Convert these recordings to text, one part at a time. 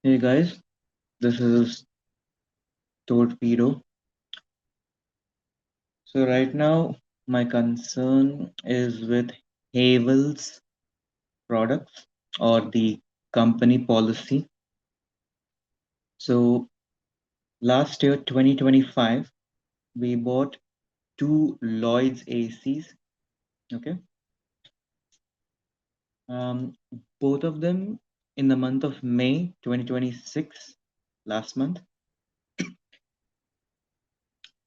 Hey guys, this is Torpedo. So right now my concern is with Havells products or the company policy. So last year 2025 we bought two Lloyd's ACs, okay? Um, Both of them in the month of May 2026, last month,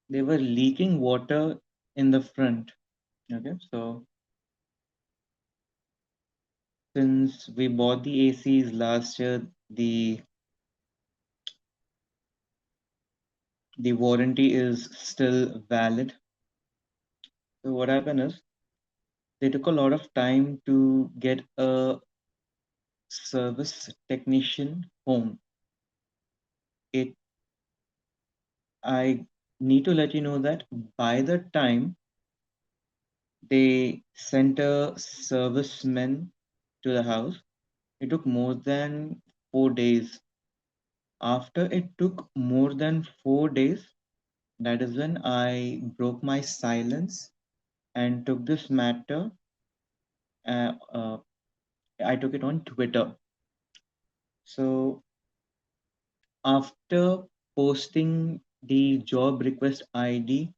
they were leaking water in the front, okay? So since we bought the ACs last year, the warranty is still valid. So what happened is they took a lot of time to get a service technician home. It I need to let you know that by the time they sent a serviceman to the house, it took more than 4 days. After it took more than 4 days, that is when I broke my silence and took this matter. Uh, uh, I took it on Twitter. So after posting the job request ID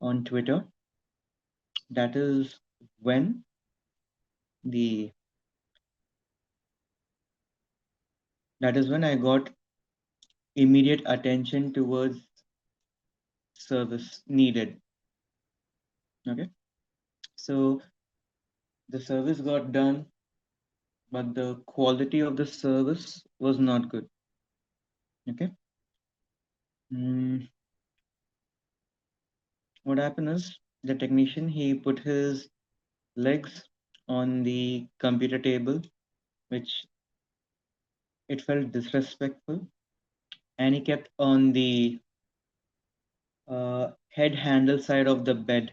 on Twitter, that is when the I got immediate attention towards service needed. Okay. So the service got done, but the quality of the service was not good. Okay. Mm, what happened is the technician he put his legs on the computer table, which it felt disrespectful, and he kept on the head handle side of the bed.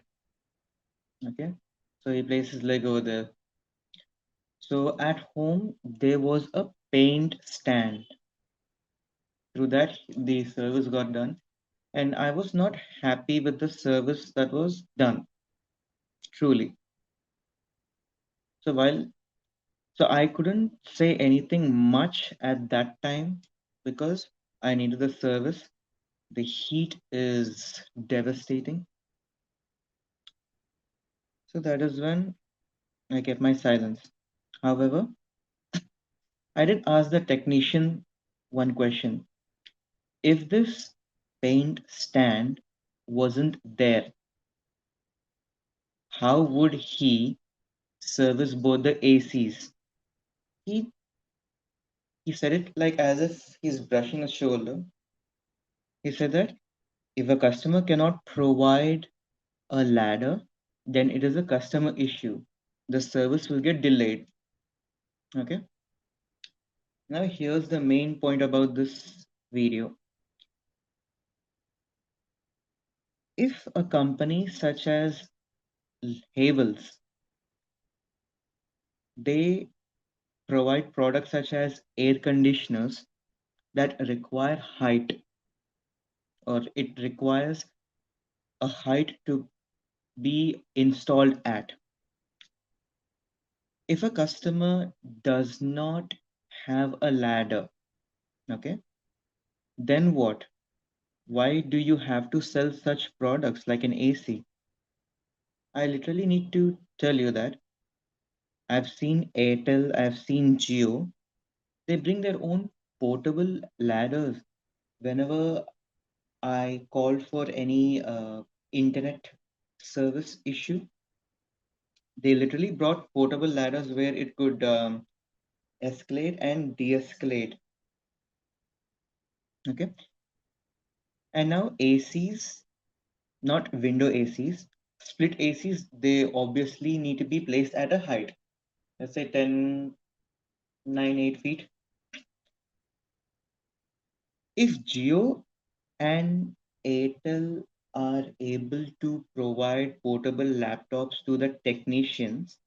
Okay, so he placed his leg over there. So at home there was a paint stand. Through that the service got done, and I was not happy with the service that was done. Truly. So I couldn't say anything much at that time because I needed the service. The heat is devastating. So that is when I kept my silence. However, I did ask the technician one question. If this paint stand wasn't there, how would he service both the ACs? He he said it like as if he's brushing his shoulder. He said that if a customer cannot provide a ladder, then it is a customer issue. The service will get delayed. Okay. Now here's the main point about this video. If a company such as Havells, they provide products such as air conditioners that require height, or it requires a height to be installed at. If a customer does not have a ladder, okay, then what? Why do you have to sell such products like an AC? I literally need to tell you that I've seen Airtel, I've seen Jio, they bring their own portable ladders. Whenever I called for any internet service issue, they literally brought portable ladders where it could escalate and de-escalate. Okay, and now ACs, not window ACs, split ACs, they obviously need to be placed at a height. Let's say 10, 9, 8 feet. If Geo and Airtel are able to provide portable laptops to the technicians,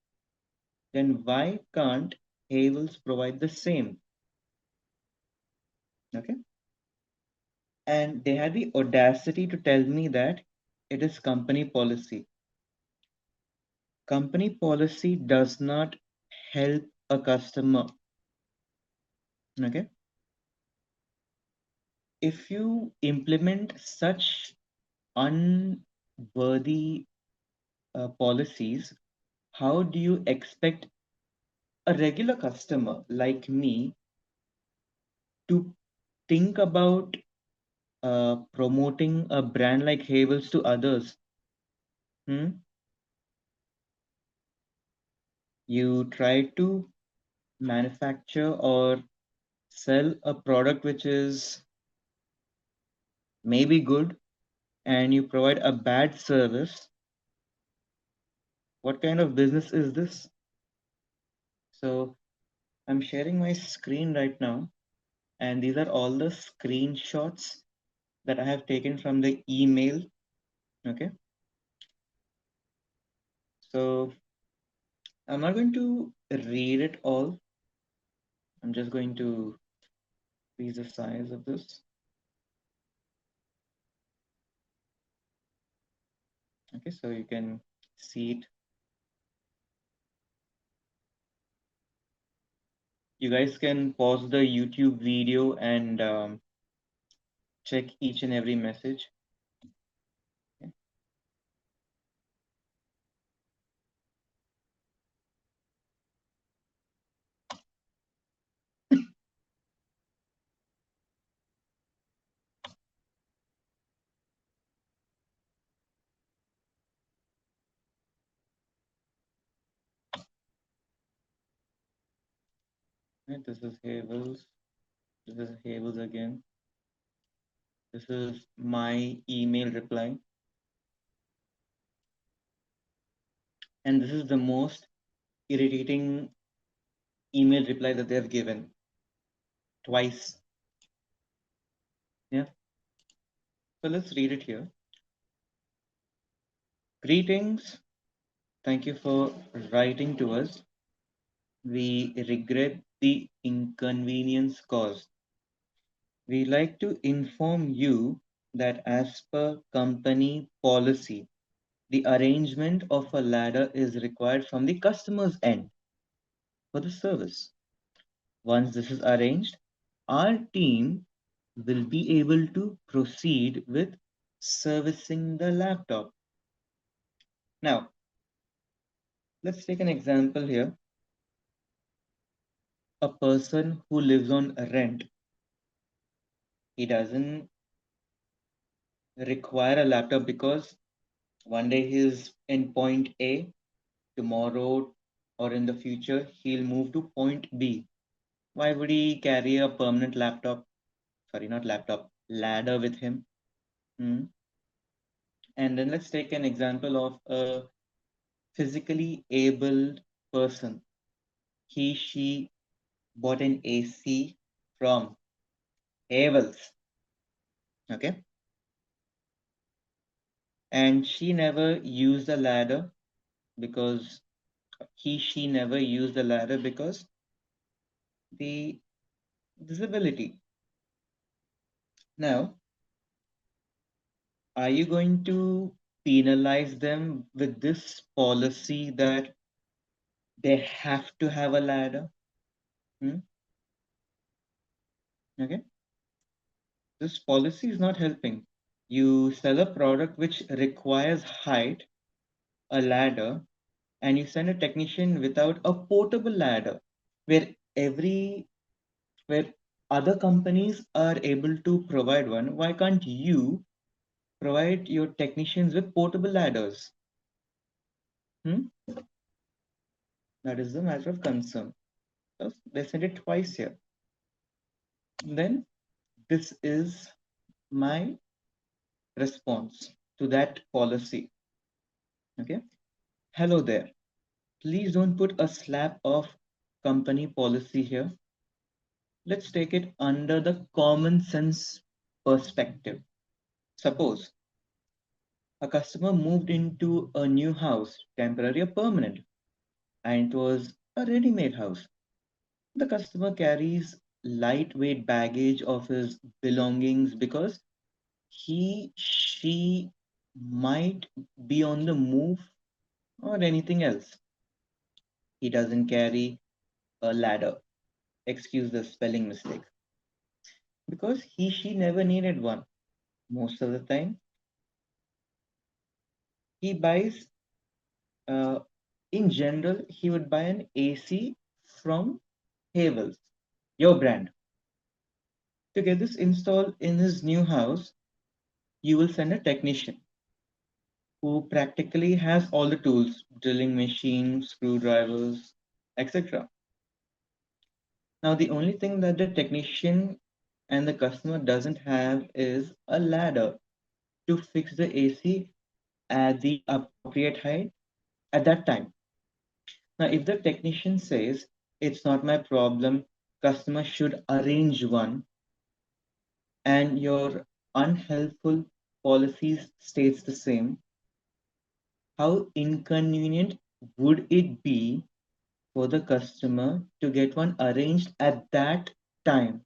then why can't Havels provide the same? Okay. And they had the audacity to tell me that it is company policy. Company policy does not help a customer. Okay. If you implement such unworthy policies, how do you expect a regular customer like me to think about promoting a brand like Havells to others? Hmm? You try to manufacture or sell a product which is maybe good and you provide a bad service. What kind of business is this? So I'm sharing my screen right now, and these are all the screenshots that I have taken from the email. Okay. So I'm not going to read it all. I'm just going to increase the size of this. Okay, so you can see it. You guys can pause the YouTube video and check each and every message. Okay. Right, this is Havells. This is Havells again. This is my email reply. And this is the most irritating email reply that they have given twice. Yeah. So let's read it here. Greetings. Thank you for writing to us. We regret the inconvenience caused. We like to inform you that as per company policy, the arrangement of a ladder is required from the customer's end for the service. Once this is arranged, our team will be able to proceed with servicing the laptop. Now, let's take an example here. A person who lives on rent, he doesn't require a laptop because one day he's in point A, tomorrow or in the future he'll move to point B. Why would he carry a permanent laptop? Sorry, not laptop, ladder with him. Hmm. And then let's take an example of a physically abled person. She bought an AC from Havells, okay? And she never used a ladder because she never used a ladder because the disability. Now, are you going to penalize them with this policy that they have to have a ladder? Hmm? Okay, this policy is not helping. You sell a product which requires height, a ladder, and you send a technician without a portable ladder, where every where other companies are able to provide one. Why can't you provide your technicians with portable ladders? Hmm? That is the matter of concern. So they sent it twice here. Then this is my response to that policy. Okay. Hello there. Please don't put a slap of company policy here. Let's take it under the common sense perspective. Suppose a customer moved into a new house, temporary or permanent, and it was a ready made house. The customer carries lightweight baggage of his belongings because she might be on the move or anything else. He doesn't carry a ladder. Excuse the spelling mistake. Because she never needed one. Most of the time, he buys, uh, in general, he would buy an AC from Havells, your brand. To get this installed in his new house, you will send a technician who practically has all the tools, drilling machine, screwdrivers, etc. Now, the only thing that the technician and the customer doesn't have is a ladder to fix the AC at the appropriate height at that time. Now, if the technician says it's not my problem, customer should arrange one, and your unhelpful policies states the same, how inconvenient would it be for the customer to get one arranged at that time?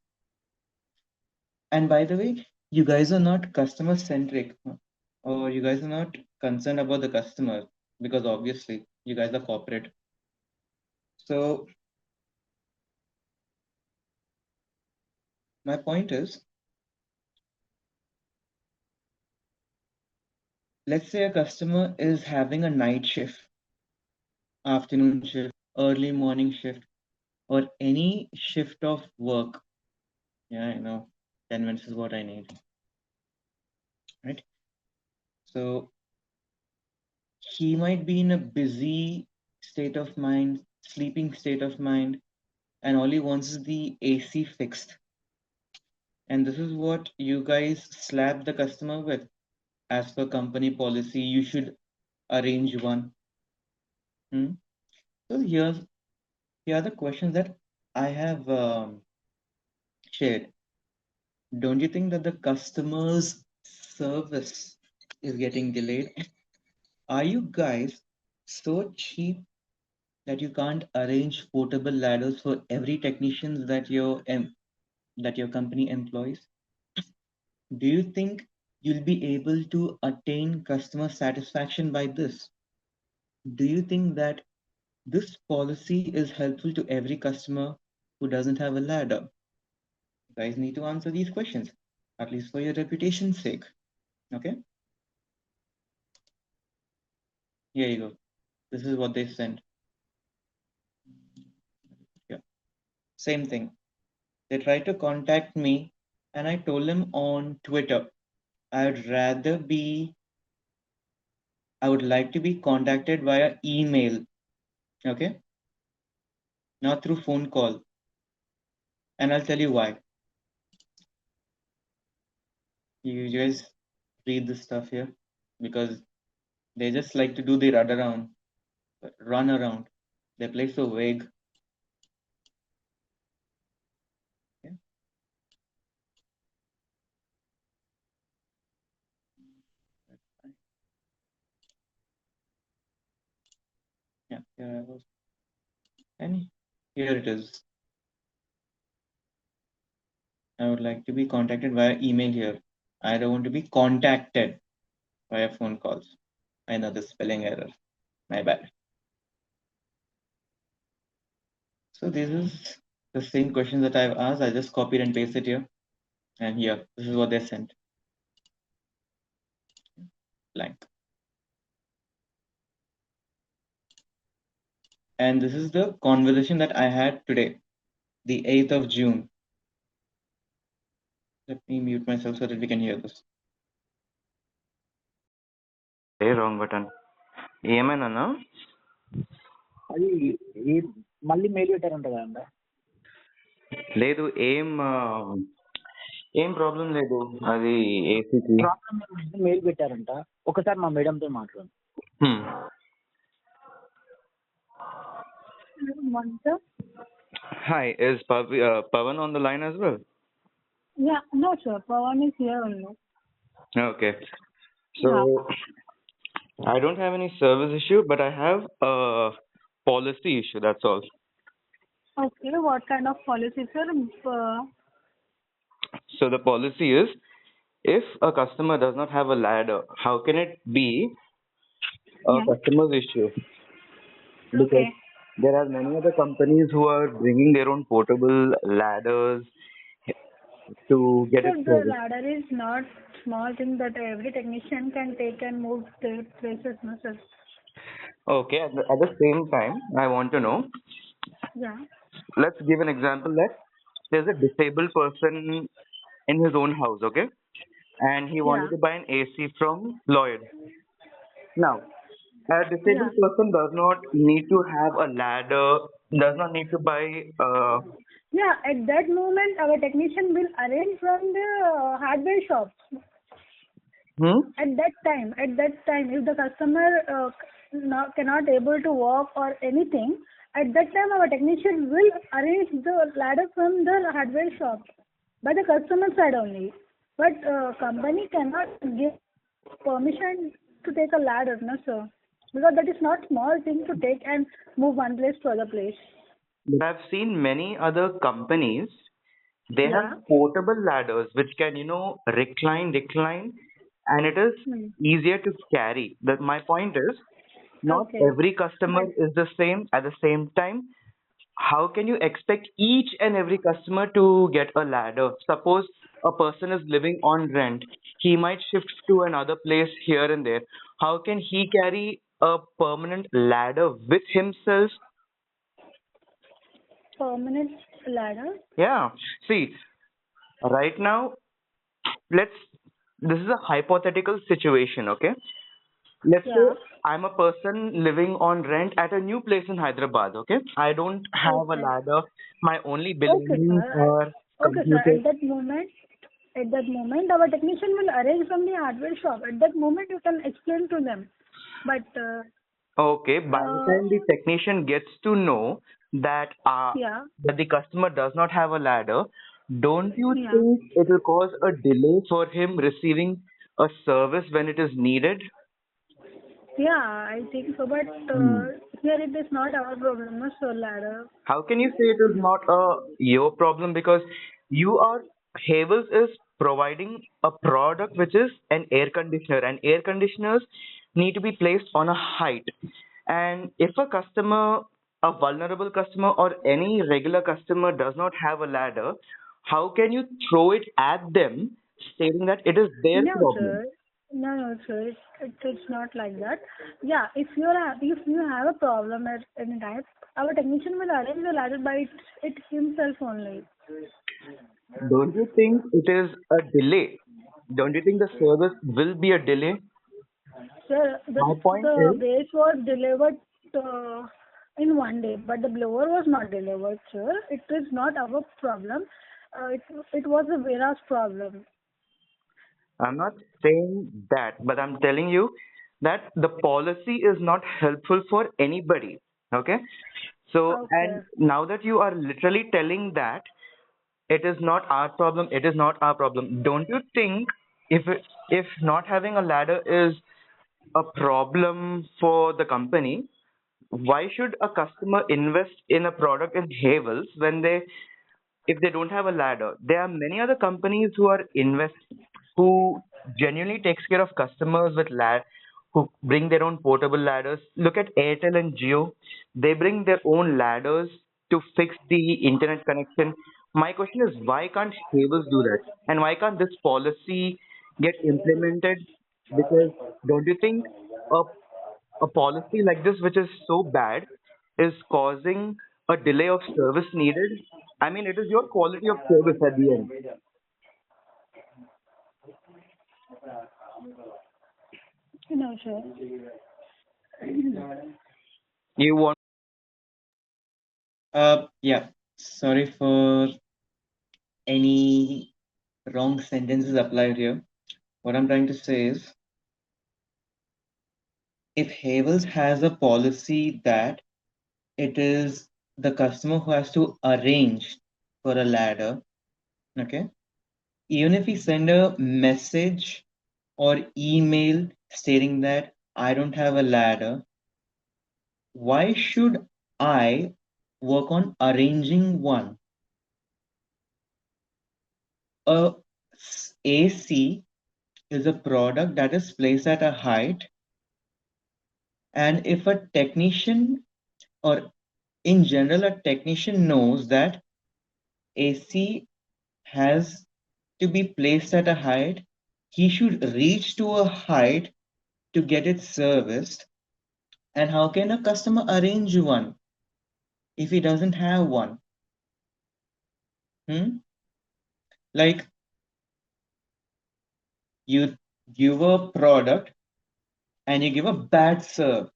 And by the way, you guys are not customer centric, or you guys are not concerned about the customer because obviously you guys are corporate. So my point is, let's say a customer is having a night shift, afternoon shift, early morning shift, or any shift of work. Yeah, I know 10 minutes is what I need, right? So he might be in a busy state of mind, sleeping state of mind, and all he wants is the AC fixed. And this is what you guys slap the customer with. As per company policy, you should arrange one. Hmm? So here are the questions that I have shared. Don't you think that the customer's service is getting delayed? Are you guys so cheap that you can't arrange portable ladders for every technician that your company employs? Do you think you'll be able to attain customer satisfaction by this? Do you think that this policy is helpful to every customer who doesn't have a ladder? You guys need to answer these questions, at least for your reputation's sake. Okay? Here you go. This is what they sent. Yeah. Same thing. They tried to contact me, and I told them on Twitter, I'd rather be, I would like to be contacted via email, okay? Not through phone call. And I'll tell you why. You guys read this stuff here because they just like to do the run around. They play so vague. Yeah, yeah, here I was. And here it is. I would like to be contacted via email here. I don't want to be contacted via phone calls. I know the spelling error. My bad. So this is the same question that I've asked. I just copied and pasted here. And here, this is what they sent. Blank. And this is the conversation that I had today, the 8th of June. Let me mute myself so that we can hear this. A wrong button ఏమైనా అది మళ్ళీ mail పెట్టారంట కదండి. లేదు ఏం problem లేదు. అది ఏసీకి మెయిల్ పెట్టారంట. ఒకసారి మా మేడంతో మాట్లాడు. Hi, is Pavan on the line as well? Yeah, no, sure. Pawan is here only. Okay. So, I don't have any service issue, but I have a policy issue, that's all. Okay, what kind of policy, sir? So the policy is, if a customer does not have a ladder, how can it be a Yeah. customer's issue? Because Okay. there are many other companies who are bringing their own portable ladders to get So it the serviced. ladder is not small thing that every technician can take and move their places, no, sir? Okay, at the same time, I want to know, Yeah. let's give an example that there's a disabled person in his own house, okay? And he wanted Yeah. to buy an AC from Lloyd. Now, a Yeah. disabled person does not need to have a ladder, does not need to buy. Yeah, at that moment, our technician will arrange from the hardware shop. Hmm? At that time, if the customer cannot able to walk or anything, at that time our technician will arrange the ladder from the hardware shop by the customer side only. But company cannot give permission to take a ladder, no sir, because that is not small thing to take and move one place to other place. But I've seen many other companies, they have Yeah. portable ladders which can, recline, and it is Hmm. easier to carry. That my point is, not Okay. every customer But is the same. At the same time, how can you expect each and every customer to get a ladder? Suppose a person is living on rent, he might shift to another place here and there. How can he carry a permanent ladder with himself? permanent ladder. Yeah. See, right now, let's, this is a hypothetical situation, okay? Let's say Yeah. I'm a person living on rent at a new place in Hyderabad, okay? I don't have a Okay. ladder. My only Okay, belongings sir. are Okay, sir. computer. At that moment, our technician will arrange from the hardware shop. At that moment, you can explain to them. But Okay, by the uh, time the technician gets to know that yeah, that the customer does not have a ladder, don't you yeah, think it will cause a delay for him receiving a service when it is needed? yeah, I think so. But Hmm. here it is not our problem, no, sir, ladder. How can you say it is not your problem? Because you are, Havels is providing a product which is an air conditioner, and air conditioners need to be placed on a height. And if a customer, a vulnerable customer or any regular customer does not have a ladder, how can you throw it at them stating that it is their No, problem? sir. No, no, sir. It's not like that. Yeah, if you have a problem at any time, our technician will arrange the ladder by it himself only. Don't you think it is a delay? Don't you think the service will be a delay? Sir, My point the is, base was delivered in one day, but the blower was not delivered, sir. It is not our problem. It was the warehouse problem. I'm not saying that, but I'm telling you that the policy is not helpful for anybody. Okay? So, Okay. and now that you are literally telling that it is not our problem, it is not our problem, don't you think if not having a ladder is a problem for the company, why should a customer invest in a product in Havels when they, if they don't have a ladder? There are many other companies who are who genuinely takes care of customers with who bring their own portable ladders. Look at Airtel and Jio. They bring their own ladders to fix the internet connection. My question is, why can't Havels do that? And why can't this policy get implemented? Because don't you think a a policy like this, which is so bad, is causing a delay of service needed? I mean, it is your quality of service at the end. No, sir. You want. Yeah. Sorry for any wrong sentences applied here. What I'm trying to say is, if Havels has a policy that it is the customer who has to arrange for a ladder, okay? Even if we send a message or email stating that I don't have a ladder, why should I work on arranging one. A AC is a product that is placed at a height, and if a technician, or in general a technician, knows that AC has to be placed at a height, he should reach to a height to get it serviced. And how can a customer arrange one if he doesn't have one? Hmm? Like, you give a product and you give a bad service.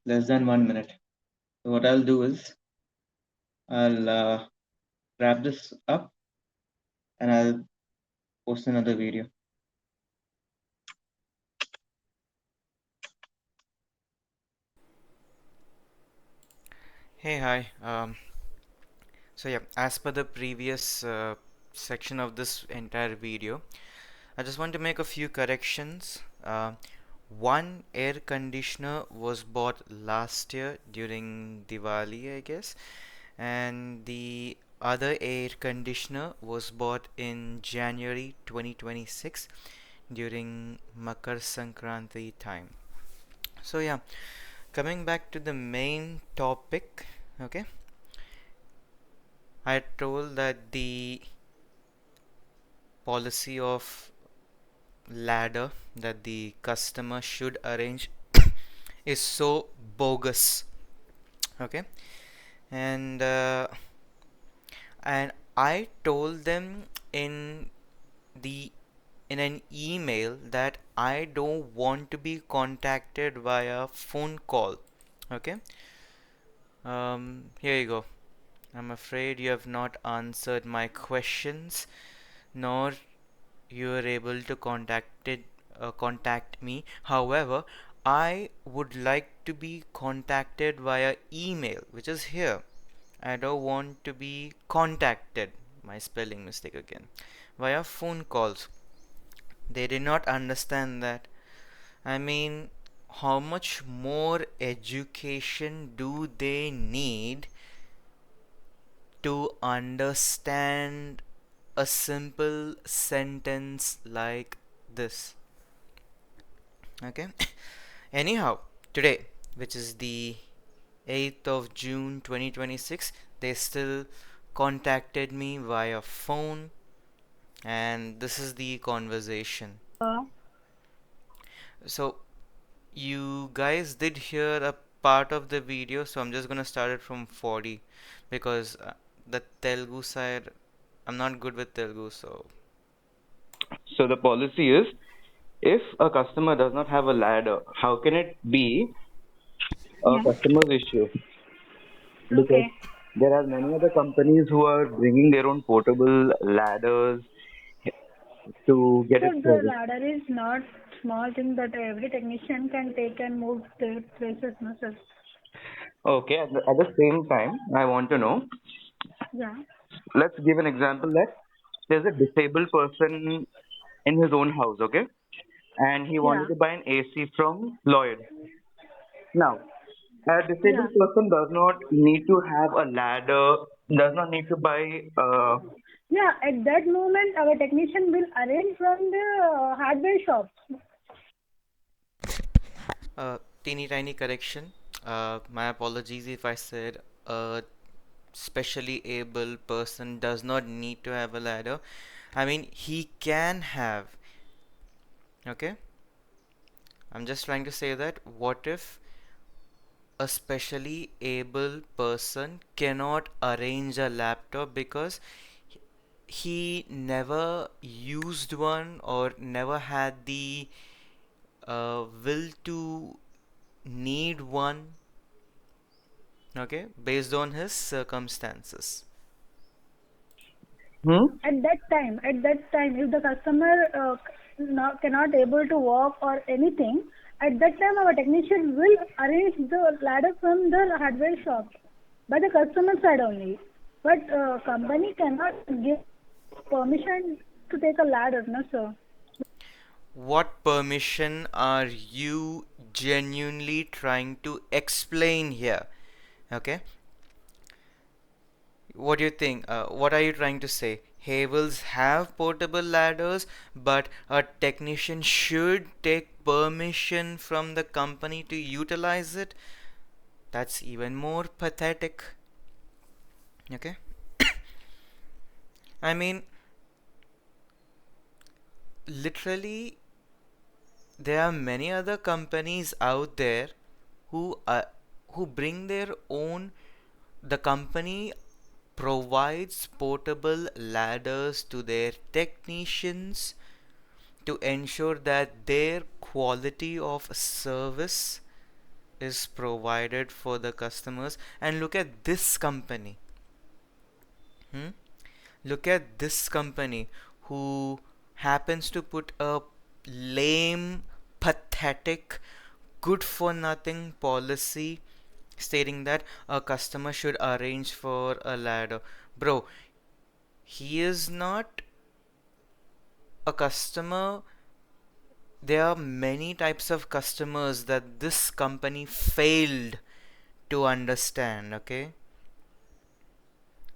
Less than 1 minute. So what I'll do is I'll wrap this up and I'll post another video. Hey, hi. So yeah, as per the previous section of this entire video, I just want to make a few corrections. One air conditioner was bought last year during Diwali, I guess, and the other air conditioner was bought in January 2026 during Makar Sankranti time. So yeah, coming back to the main topic, okay. I told that the policy of ladder that the customer should arrange is so bogus. Okay, and uh, and I told them in the in an email that I don't want to be contacted via phone call. Okay, here you go. I'm afraid you have not answered my questions, nor you are able to contact me. However, I would like to be contacted via email, which is here. I don't want to be contacted, my spelling mistake again, via phone calls. They did not understand that. I mean, how much more education do they need to understand a simple sentence like this? Okay. Anyhow, today, which is the 8th of June 2026, they still contacted me via phone, and this is the conversation. Uh, So, you guys did hear a part of the video, so I'm just gonna start it from 40 because the Telugu side, I'm not good with Telugu, so So the policy is, if a customer does not have a ladder, how can it be a yeah. customer's issue? Because Okay. there are many other companies who are bringing their own portable ladders to get So it the serviced. ladder is not small thing that every technician can take and move their places, no sir. Okay, at the same time, I want to know, Yeah. let's give an example that there's a disabled person in his own house, okay? And he Yeah. wanted to buy an AC from Lloyd. Now, a Yeah. disabled person does not need to have a ladder, does not need to buy Yeah. At that moment, our technician will arrange from the hardware shop. teeny tiny correction. My apologies if I said a specially able person does not need to have a ladder. I mean, he can have. Okay? I'm just trying to say that what if a specially able person cannot arrange a laptop because he never used one or never had the will to need one, okay, based on his circumstances. hmm? At that time, if the customer cannot able to walk or anything, at that time our technician will arrange the ladder from the hardware shop by the customer side only. But company cannot give permission to take a ladder, no sir. What permission are you genuinely trying to explain here? Okay, what do you think? What are you trying to say? Havels have portable ladders, but a technician should take permission from the company to utilize it? That's even more pathetic. Okay, I mean, literally, there are many other companies out there who bring their own. The company provides portable ladders to their technicians to ensure that their quality of service is provided for the customers. And look at this company. Hmm? Look at this company who happens to put a lame, pathetic, good for nothing policy stating that a customer should arrange for a ladder. Bro, he is not a customer. There are many types of customers that this company failed to understand, okay?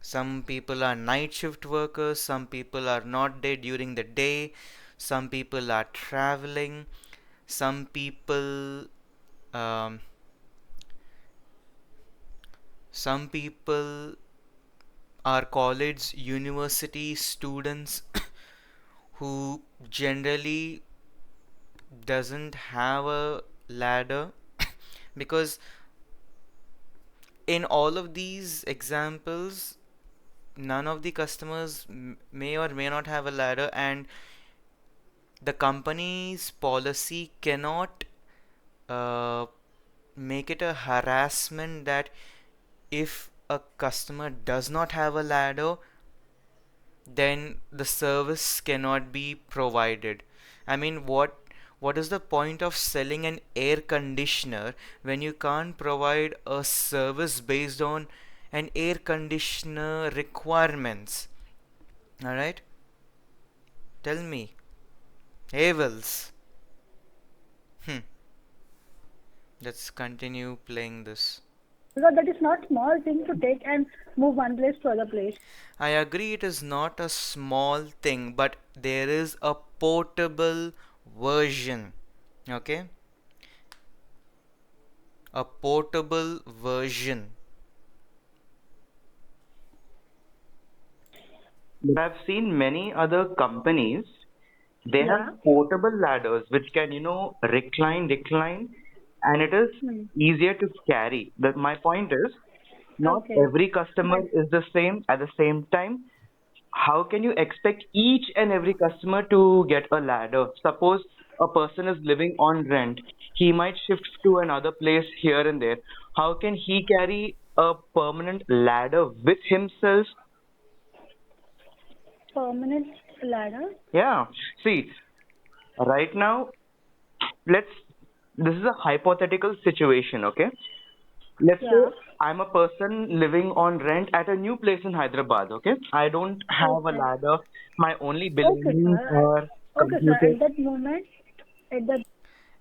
Some people are night shift workers, some people are not there during the day, some people are traveling, some people um, some people are college university students who generally doesn't have a ladder because in all of these examples none of the customers may or may not have a ladder, and the company's policy cannot uh, make it a harassment that if a customer does not have a ladder, then the service cannot be provided. I mean, what is the point of selling an air conditioner when you can't provide a service based on an air conditioner requirements? All right, tell me, Havels. Hmm. Let's continue playing this. Because that is not small thing to take and move one place to other place. I agree it is not a small thing, but there is a portable version. Okay? A portable version. But I've seen many other companies, they have Yeah. portable ladders which can, recline, and it is Hmm. easier to carry. But my point is, not Okay. every customer But is the same at the same time. How can you expect each and every customer to get a ladder? Suppose a person is living on rent, he might shift to another place here and there. How can he carry a permanent ladder with himself? permanent ladder. Yeah. See, right now, let's, this is a hypothetical situation, okay? Let's say Yeah. I'm a person living on rent at a new place in Hyderabad, okay? I don't have a Okay. ladder. My only Okay, belongings sir. are Okay, sir. computer. At that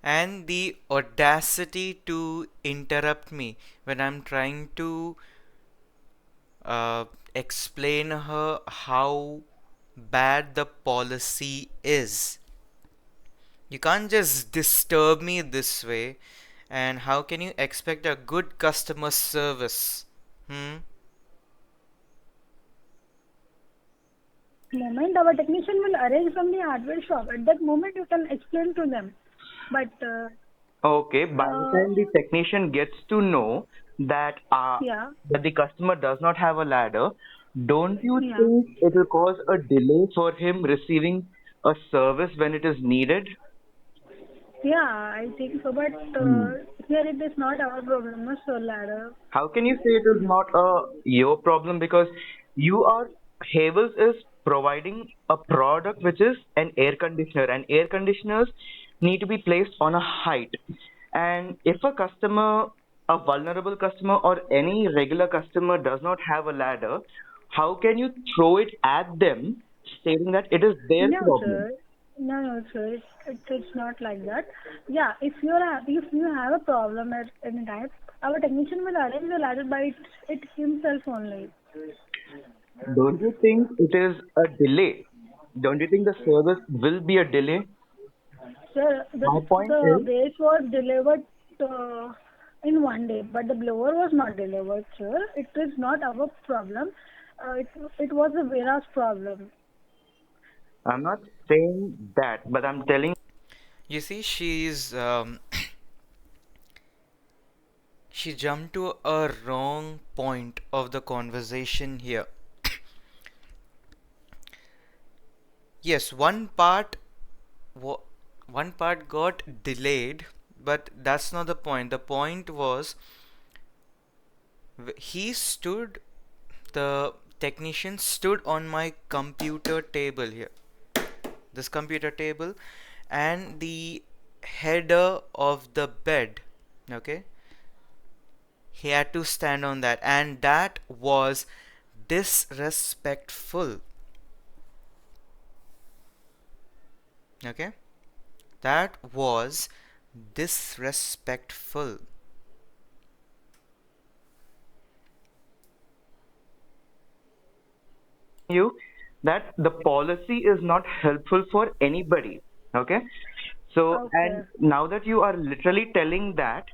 And the audacity to interrupt me when I'm trying to uh, explain her how bad the policy is. You can't just disturb me this way. And how can you expect a good customer service? Hmm? moment, our technician will arrange from the hardware shop. At that moment, you can explain to them. But Okay, by the uh, time the technician gets to know that yeah, that the customer does not have a ladder, don't you yeah, think it will cause a delay for him receiving a service when it is needed? yeah, I think so. But Hmm. here it is not our problem, no, so ladder. How can you say it is not your problem? Because you are, Havels is providing a product which is an air conditioner, and air conditioners need to be placed on a height. And if a customer, a vulnerable customer or any regular customer does not have a ladder, how can you throw it at them stating that it is their No, problem? sir. No, no, sir. It's not like that. Yeah, if you have a problem at any time, our technician will arrange the ladder by it himself only. Don't you think it is a delay? Don't you think the service will be a delay? Sir, My point the is, base was delivered in 1 day, but the blower was not delivered, sir. It is not our problem. It was the warehouse problem. I'm not saying that, but I'm telling You see, she jumped to a wrong point of the conversation here. Yes, wa- one part got delayed, but that's not the point. The point was he stood, the technician stood on my computer table here, this computer table, and the header of the bed. Okay, he had to stand on that, and that was disrespectful. Okay, that was disrespectful. you that the policy is not helpful for anybody. Okay? So, and Okay. now that you are literally telling that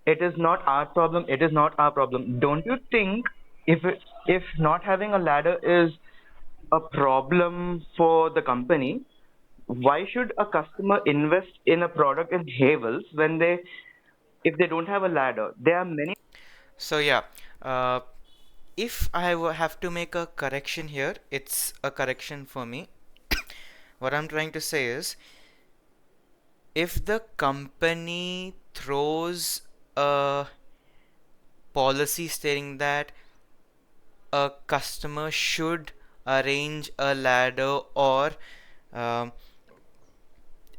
it is not our problem, it is not our problem, don't you think if not having a ladder is a problem for the company, why should a customer invest in a product in Havels when they if they don't have a ladder? There are many So yeah, uh, if have to make a correction here, it's a correction for me. What I'm trying to say is, if the company throws a policy stating that a customer should arrange a ladder, or um,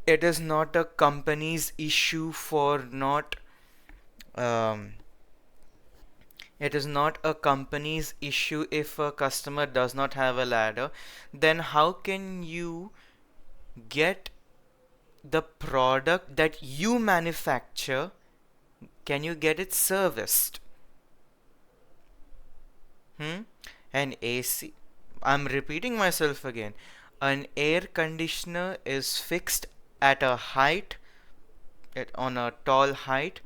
it is not a company's issue for not um, it is not a company's issue if a customer does not have a ladder, then how can you get the product that you manufacture, can you get it serviced? Hmm? An AC. I'm repeating myself again. An air conditioner is fixed at a height, on a tall height,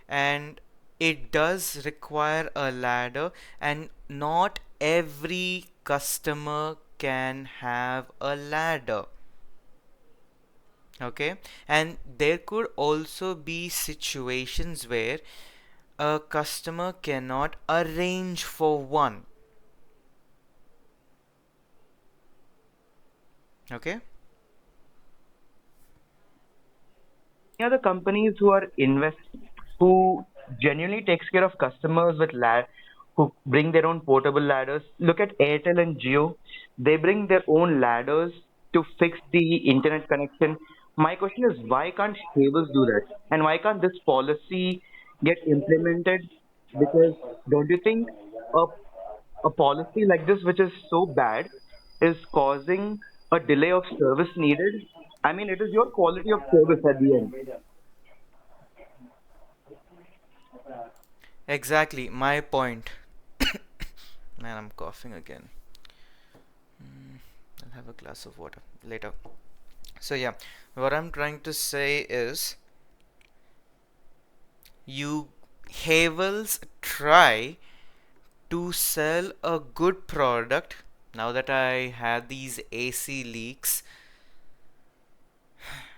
and it does require a ladder, and not every customer can have a ladder. Okay, and there could also be situations where a customer cannot arrange for one. Okay. other companies who are who genuinely takes care of customers with who bring their own portable ladders. Look at Airtel and Jio. They bring their own ladders to fix the internet connection. My question is, why can't Havels do that? And why can't this policy get implemented? Because don't you think a, a policy like this, which is so bad, is causing a delay of service needed? I mean, it is your quality of service at the end. Exactly my point. Man, I'm coughing again. I'll have a glass of water later. So yeah, what I'm trying to say is, you Havels try to sell a good product. Now that I had these AC leaks,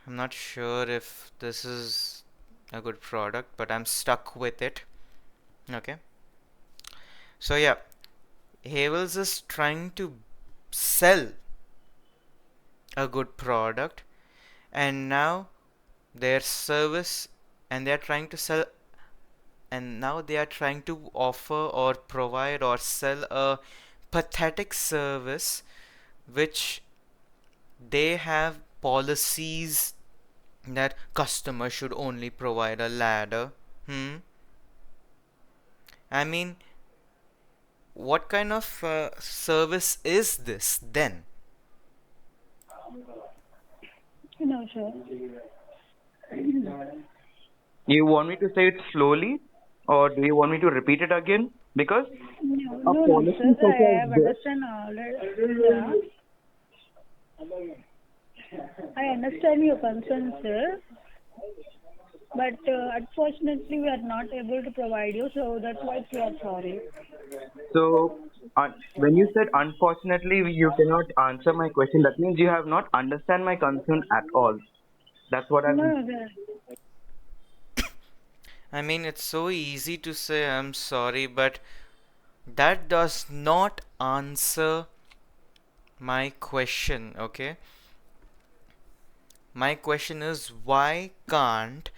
I'm not sure if this is a good product, but I'm stuck with it. Okay. So yeah, Havels is trying to sell a good product, and now their service, and they're trying to sell, and now they are trying to offer or provide or sell a pathetic service, which they have policies that customer should only provide a ladder. I mean, what kind of service is this then? No, sir. You want me to say it slowly, or do you want me to repeat it again? Because No, a no, no, sir. policy such I as have this, understand already. Yeah, I understand your concern, sir. But unfortunately, we are not able to provide you, so that's why we are sorry. so when you said unfortunately you cannot answer my question, that means you have not understand my concern at all. That's what No, I'm. no, sir. I mean, it's so easy to say I'm sorry, but that does not answer my question, okay? My question is, why can't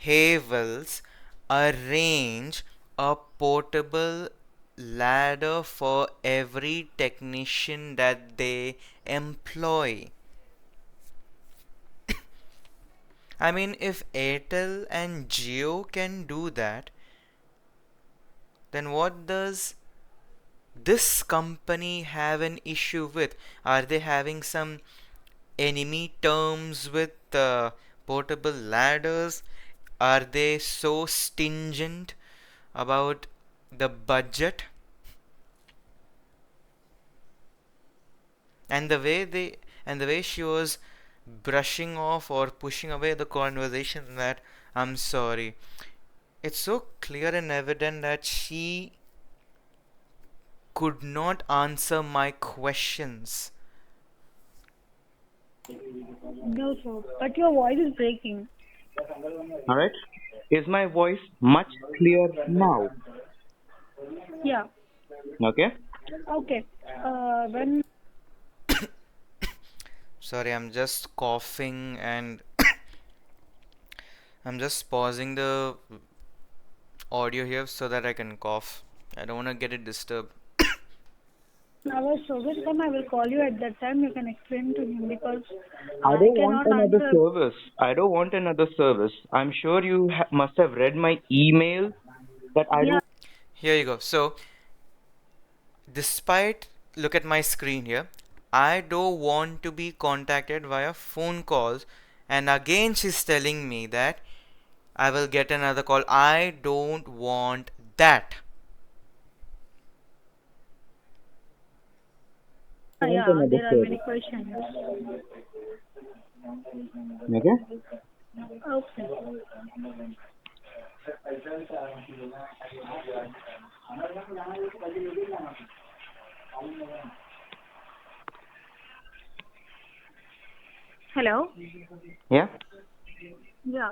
Havels arrange a portable ladder for every technician that they employ? I mean, if Airtel and Jio can do that, then what does this company have an issue with? Are they having some enemy terms with portable ladders? Are they so stingent about the budget? And the way she was brushing off or pushing away the conversation, that I'm sorry, it's so clear and evident that she could not answer my questions. No, sir. But your voice is breaking. All right. Is my voice much clear now? Yeah. Okay. Okay. When Sorry, I'm just coughing and I'm just pausing the audio here so that I can cough. I don't want to get it disturbed. our service come, I will call you at that time. You can explain to him because I I don't want cannot another answer. service. I don't want another service. I'm sure you must have read my email that I Yeah. don't. Here you go. So, despite, look at my screen here, I don't want to be contacted via phone calls, and again she's telling me that I will get another call. I don't want that. I want Yeah, another there are many service. questions. Okay. Okay. Hello? Yeah. Yeah.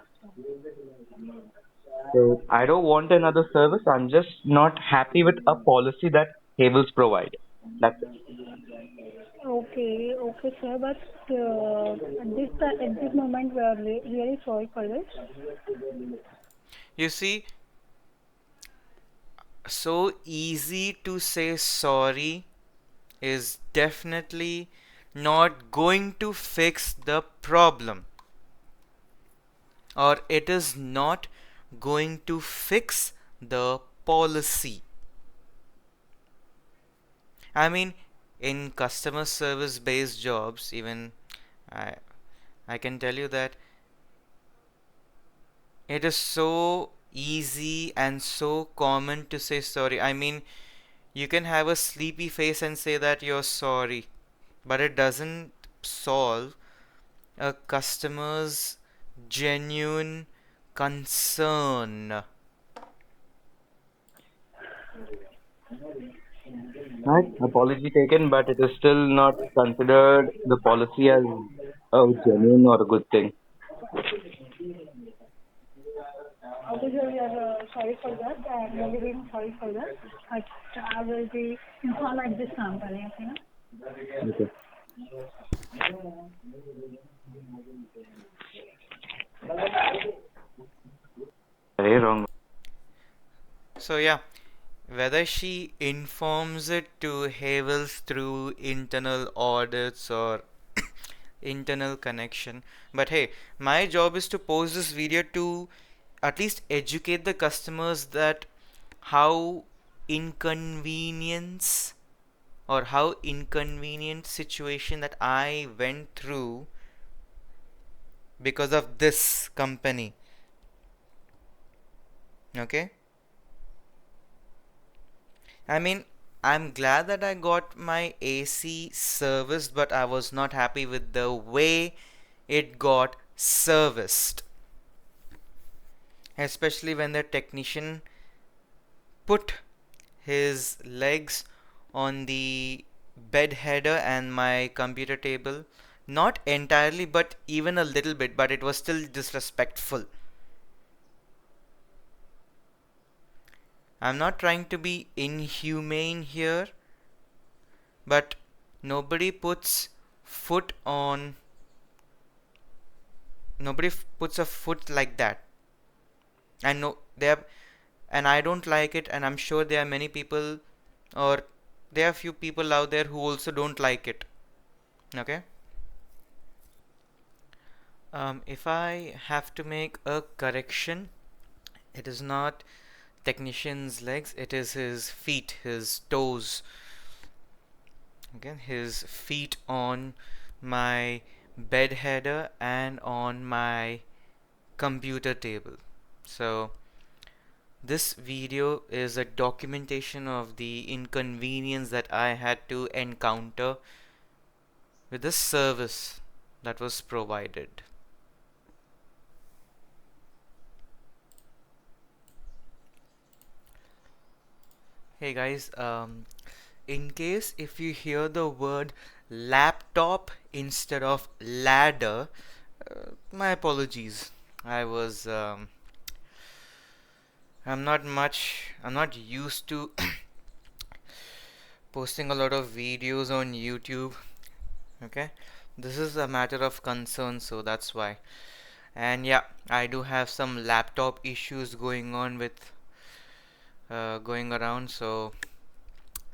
So I don't want another service. I'm just not happy with a policy that Havells provide. That's it. Okay, okay, sir. But at this moment, we are really sorry for this. You see, so easy to say sorry is definitely not going to fix the problem, or it is not going to fix the policy. I mean, in customer service based jobs, even I, I can tell you that it is so easy and so common to say sorry. I mean, you can have a sleepy face and say that you're sorry, but it doesn't solve a customer's genuine concern. Right. Apology taken, but it is still not considered the policy as a genuine or a good thing. Okay, sir, we are sorry for that. I am really, really sorry for that. But I will be informed at this company, okay? No? Okay. Very wrong. So, yeah, whether she informs it to Havels through internal audits or internal connection, but hey, my job is to post this video to at least educate the customers that how inconvenience or how inconvenient situation that I went through because of this company. Okay, I mean, I'm glad that I got my AC serviced, but I was not happy with the way it got serviced, especially when the technician put his legs on the bed header and my computer table. Not entirely, but even a little bit, but it was still disrespectful. I'm not trying to be inhumane here, but nobody puts foot on puts a foot like that. I know there, and I don't like it, and I'm sure there are many people, or there are few people out there who also don't like it. Okay. If I have to make a correction, it is not technician's legs, it is his feet, his toes. Okay, his feet on my bed header and on my computer table. So this video is a documentation of the inconvenience that I had to encounter with the service that was provided. Hey guys, in case if you hear the word laptop instead of ladder, my apologies. I was I'm not used to posting a lot of videos on YouTube. Okay, this is a matter of concern, so that's why. And yeah, I do have some laptop issues going on with going around, so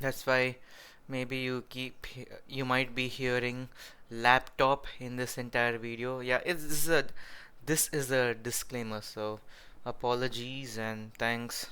that's why maybe you might be hearing laptop in this entire video. Yeah, this is a disclaimer, so apologies and thanks.